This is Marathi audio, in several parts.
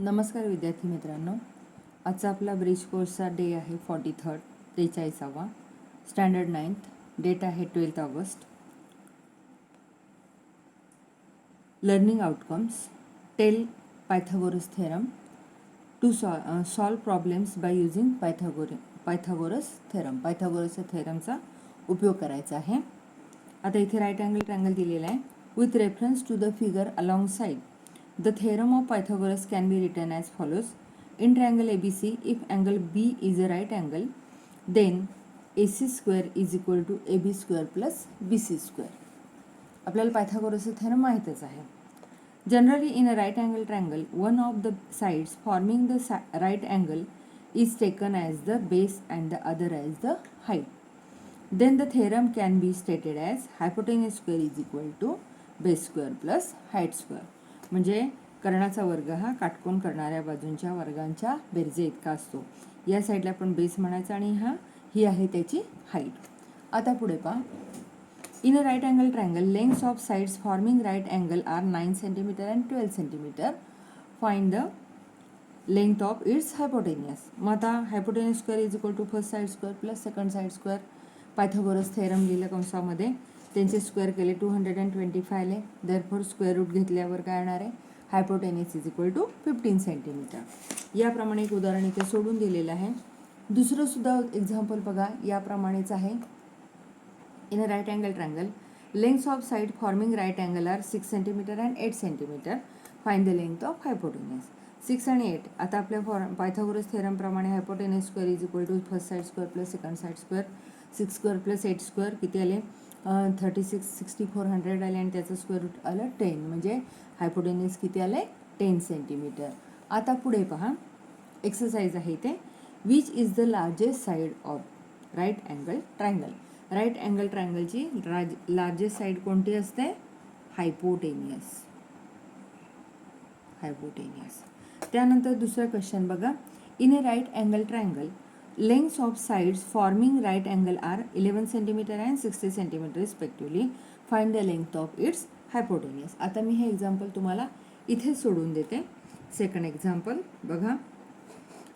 नमस्कार विद्यार्थी मित्रांनो, आजचा आपला ब्रिज कोर्सचा डे आहे 43rd 43वा स्टँडर्ड 9th. डेट आहे 12th August. Learning outcomes. Tell Pythagoras theorem to solve problems by using Pythagoras theorem. पायथागोरसच्या थेरमचा उपयोग करायचा आहे. आता इथे राईट अँगल ट्रायंगल दिलेला आहे. With reference to the figure along side the theorem of Pythagoras can be written as follows. In triangle ABC, if angle B is a right angle, then AC square is equal to AB square plus BC square. आपल्याला पायथागोरसचा थेरम माहीतच आहे. Generally in a right angle triangle, one of the sides forming the right angle is taken as the base and the other as the height. Then the theorem can be stated as hypotenuse square is equal to base square plus height square. म्हणजे कर्णाचा वर्ग हा काटकोन करणाऱ्या बाजूंच्या वर्गांच्या बेरजे इतका असतो. या साईडला आपण बेस म्हणायचा आणि ही आहे त्याची हाईट. आता पुढे पहा. In a right angle triangle lengths of sides forming right angle are 9 centimetre and 12 centimetre. Find the length of its hypotenuse. मग आता hypotenuse square is equal to first side square plus second side square. Pythagoras theorem लिहिलं कंसामध्ये. त्यांचे स्क्वेअर केले 225 आले. देअरफॉर स्क्वेअर रूट घेतल्यावर काय येणार आहे? Hypotenuse is equal to 15 centimetre. याप्रमाणे एक उदाहरण इथे सोडून दिलेलं आहे. दुसरं सुद्धा एक्झाम्पल बघा, याप्रमाणेच आहे. In a right angle triangle lengths of side forming right angle are 6 centimetre and 8 centimetre. Find the length of hypotenuse. 6 आणि 8. आता आपल्या पायथागोरस थेरमप्रमाणे hypotenuse square is equal to first side square plus second side square. 6 square plus 8 square किती आले? 6400 आले आणि त्याचं स्क्वेअर रूट आलं 10. म्हणजे हायपोटेनियस किती आलं आहे? 10 सेंटीमीटर. आता पुढे पहा, एक्सरसाइज आहे इथे. Which is the largest side of right angle triangle. Right angle ट्रायंगलची लार्जेस्ट साईड कोणती असते? हायपोटेनियस. हायपोटेनियस. त्यानंतर दुसरा क्वेश्चन बघा. In a right angle triangle lengths of sides forming right angle are 11 centimeter and 60 centimeter respectively. Find the length of its hypotenuse. आता मी हे एक्झाम्पल तुम्हाला इथे सोडून देते. सेकंड एक्झाम्पल बघा.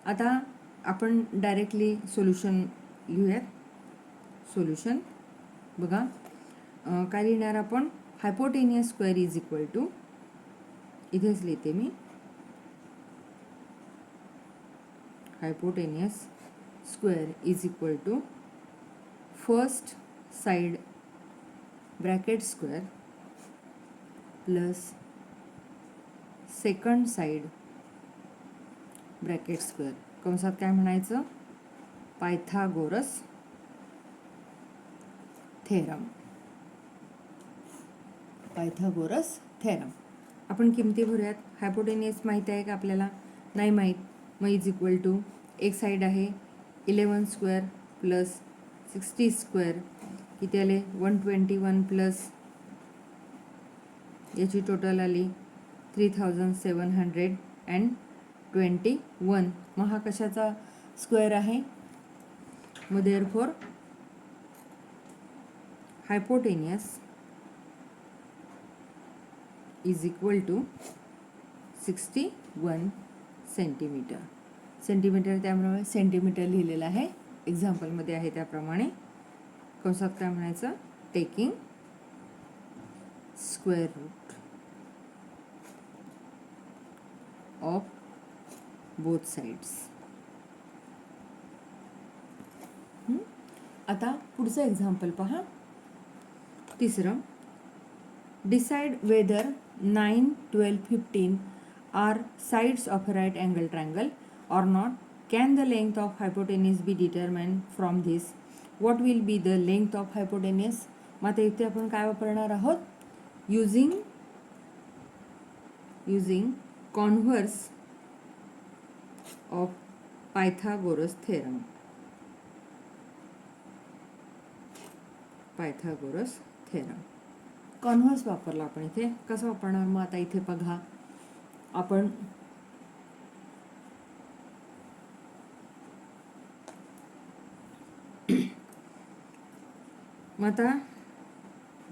आता आपण डायरेक्टली सोल्युशन लिहूयात. सोल्युशन बघा. काय लिहिणार आपण? Hypotenuse square is equal to, इथेच लिहिते मी, hypotenuse square is equal to first side bracket square plus second side bracket square. कंसात काय म्हणायचं? Pythagoras theorem. Pythagoras theorem. आपण किमती भरूयात. हायपोटेनियस माहिती आहे का आपल्याला? नाही माहीत. मग इज इक्वल टू, एक साईड आहे 11 स्क्वेअर प्लस 60 स्क्वेअर किती आले? 121 प्लस याची टोटल आली 3721. मग हा कशाचा स्क्वेअर आहे? मग therefore hypotenuse is equal to 61 centimetre. Centimetre त्यामुळे सेंटीमीटर लिहिलेलं आहे. एक्झाम्पलमध्ये आहे त्याप्रमाणे. कंसात काय म्हणायचं? Taking square root of both sides. आता पुढचं एक्झाम्पल पहा. तिसरं. Decide whether 9, 12, 15 are sides of a right angle triangle or not. Can the length of hypotenuse be determined from this? What will be the length of hypotenuse? मग आता इथे आपण काय वापरणार आहोत? using converse of Pythagoras theorem. Pythagoras theorem. Converse वापरला आपण इथे. कसं वापरणार? मग आता इथे बघा, आपण मग आता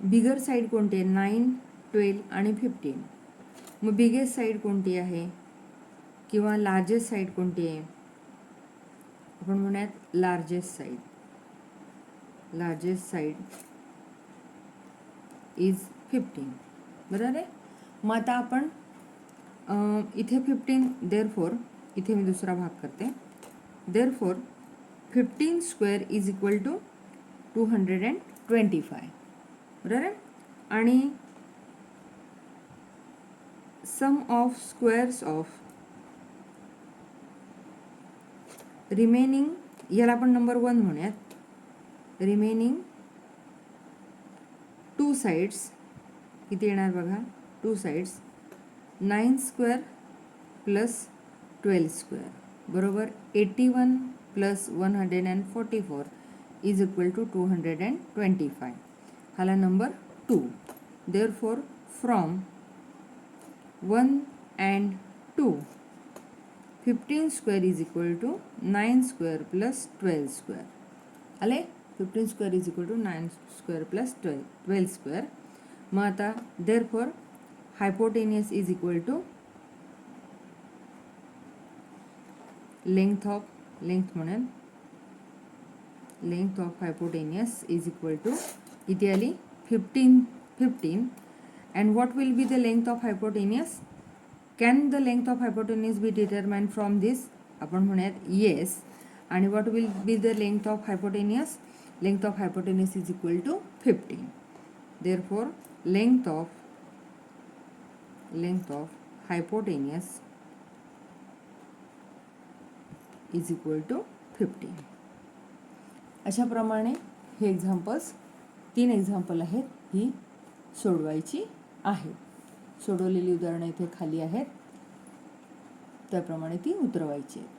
बिगर साईड कोणती आहे? 9, 12 आणि 15. मग बिगेस्ट साईड कोणती आहे? किंवा लार्जेस्ट साईड कोणती आहे? आपण म्हणूयात largest side. Largest side is 15. बरोबर आहे. मग आता आपण इथे 15, देअरफॉर इथे मी दुसरा भाग करते. Therefore 15 square is equal to 225. बरोबर आहे. आणि sum of squares of remaining, याला आपण नंबर 1 म्हणूयात. रिमेनिंग 2 साइड्स किती येणार बघा? 2 साइड्स 9 स्क्वेअर प्लस 12 स्क्वेअर बरोबर 81 प्लस 144 इज इक्वल टू 225. हाला number 2. Therefore from 1 and 2 15 square is equal to 9 square plus 12 square. आले? 15 square is equal to 9 square plus 12 square. मग आता therefore hypotenuse is equal to length म्हणून length of hypotenuse is equal to किती आली? 15. And what will be the length of hypotenuse? Can the length of hypotenuse be determined from this? आपण म्हणूयात yes. आणि what will be the length of hypotenuse? Length of hypotenuse is equal to 15. Therefore, length of hypotenuse is equal to 15. अशा प्रमाणे हे एक्झाम्पल्स 3 एक्झाम्पल आहेत, ही सोडवायची आहेत. सोडवलेली उदाहरणं इथे खाली आहेत, त्याप्रमाणे ती उतरवायची आहेत.